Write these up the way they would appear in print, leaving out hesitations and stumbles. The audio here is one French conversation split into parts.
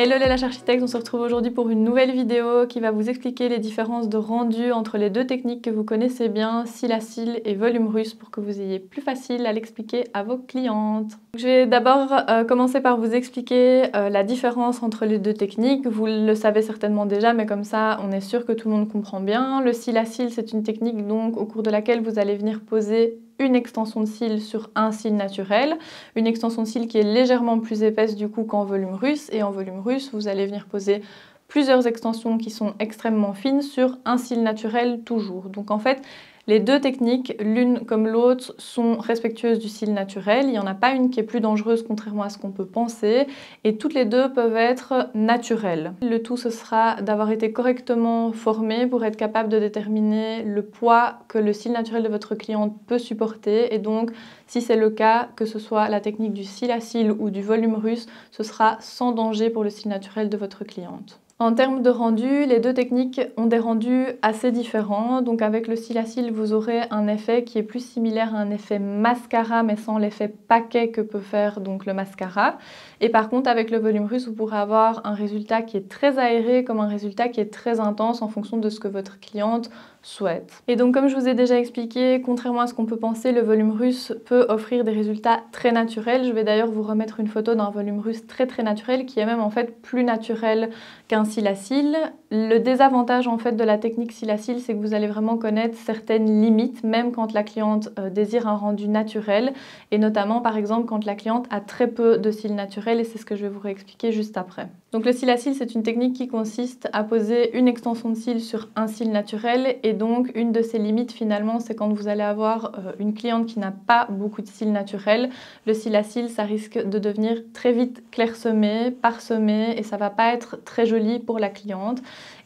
Hello les Lash Architects, on se retrouve aujourd'hui pour une nouvelle vidéo qui va vous expliquer les différences de rendu entre les deux techniques que vous connaissez bien, cils à cils et volume russe, pour que vous ayez plus facile à l'expliquer à vos clientes. Je vais d'abord commencer par vous expliquer la différence entre les deux techniques. Vous le savez certainement déjà, mais comme ça on est sûr que tout le monde comprend bien. Le cils à cils, c'est une technique donc au cours de laquelle vous allez venir poser une extension de cils sur un cil naturel, une extension de cils qui est légèrement plus épaisse du coup qu'en volume russe, et en volume russe vous allez venir poser plusieurs extensions qui sont extrêmement fines sur un cil naturel toujours. Donc en fait les deux techniques, l'une comme l'autre, sont respectueuses du cil naturel. Il n'y en a pas une qui est plus dangereuse contrairement à ce qu'on peut penser, et toutes les deux peuvent être naturelles. Le tout, ce sera d'avoir été correctement formé pour être capable de déterminer le poids que le cil naturel de votre cliente peut supporter, et donc si c'est le cas, que ce soit la technique du cil à cils ou du volume russe, ce sera sans danger pour le cil naturel de votre cliente. En termes de rendu, les deux techniques ont des rendus assez différents. Donc avec le cil à cils, vous aurez un effet qui est plus similaire à un effet mascara, mais sans l'effet paquet que peut faire donc le mascara. Et par contre, avec le volume russe, vous pourrez avoir un résultat qui est très aéré, comme un résultat qui est très intense en fonction de ce que votre cliente souhaite. Et donc comme je vous ai déjà expliqué, contrairement à ce qu'on peut penser, le volume russe peut offrir des résultats très naturels. Je vais d'ailleurs vous remettre une photo d'un volume russe très naturel qui est même en fait plus naturel qu'un cil à cils. Le désavantage en fait de la technique cil à cils, c'est que vous allez vraiment connaître certaines limites, même quand la cliente désire un rendu naturel, et notamment par exemple quand la cliente a très peu de cils naturels, et c'est ce que je vais vous réexpliquer juste après. Donc le cil à cils, c'est une technique qui consiste à poser une extension de cils sur un cil naturel, et donc une de ses limites finalement, c'est quand vous allez avoir une cliente qui n'a pas beaucoup de cils naturels. Le cil à cils, ça risque de devenir très vite clairsemé, parsemé, et ça va pas être très joli pour la cliente.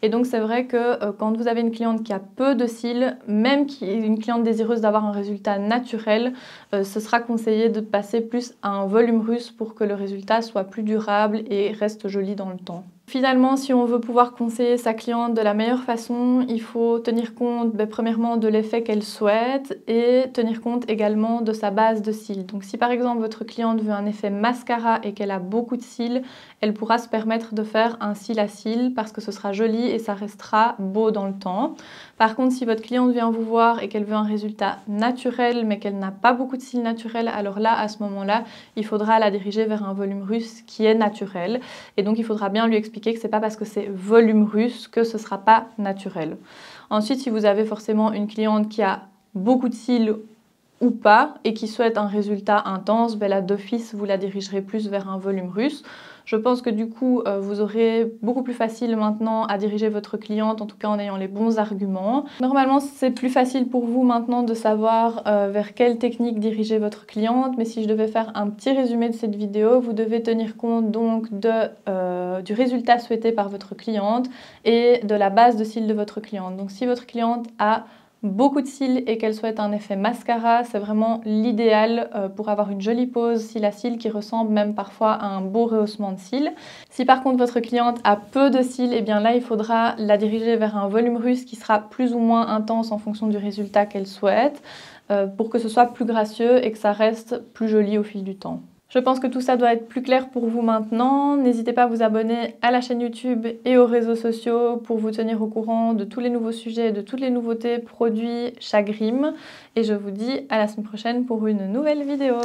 Et donc c'est vrai que quand vous avez une cliente qui a peu de cils, même qui est une cliente désireuse d'avoir un résultat naturel, ce sera conseillé de passer plus à un volume russe pour que le résultat soit plus durable et reste joli dans le temps. Finalement, si on veut pouvoir conseiller sa cliente de la meilleure façon, il faut tenir compte premièrement de l'effet qu'elle souhaite, et tenir compte également de sa base de cils. Donc si par exemple votre cliente veut un effet mascara et qu'elle a beaucoup de cils, elle pourra se permettre de faire un cil à cils parce que ce sera joli et ça restera beau dans le temps. Par contre, si votre cliente vient vous voir et qu'elle veut un résultat naturel mais qu'elle n'a pas beaucoup de cils naturels, alors là, à ce moment-là, il faudra la diriger vers un volume russe qui est naturel. Et donc il faudra bien lui expliquer que c'est pas parce que c'est volume russe que ce sera pas naturel. Ensuite, si vous avez forcément une cliente qui a beaucoup de cils ou pas et qui souhaite un résultat intense, là d'office vous la dirigerez plus vers un volume russe. Je pense que du coup vous aurez beaucoup plus facile maintenant à diriger votre cliente, en tout cas en ayant les bons arguments. Normalement c'est plus facile pour vous maintenant de savoir vers quelle technique diriger votre cliente, mais si je devais faire un petit résumé de cette vidéo, vous devez tenir compte donc du résultat souhaité par votre cliente et de la base de cils de votre cliente. Donc si votre cliente a beaucoup de cils et qu'elle souhaite un effet mascara, c'est vraiment l'idéal pour avoir une jolie pose cils à cils qui ressemble même parfois à un beau rehaussement de cils. Si par contre votre cliente a peu de cils, et bien là il faudra la diriger vers un volume russe qui sera plus ou moins intense en fonction du résultat qu'elle souhaite, pour que ce soit plus gracieux et que ça reste plus joli au fil du temps. Je pense que tout ça doit être plus clair pour vous maintenant. N'hésitez pas à vous abonner à la chaîne YouTube et aux réseaux sociaux pour vous tenir au courant de tous les nouveaux sujets, de toutes les nouveautés produits Chagrim. Et je vous dis à la semaine prochaine pour une nouvelle vidéo.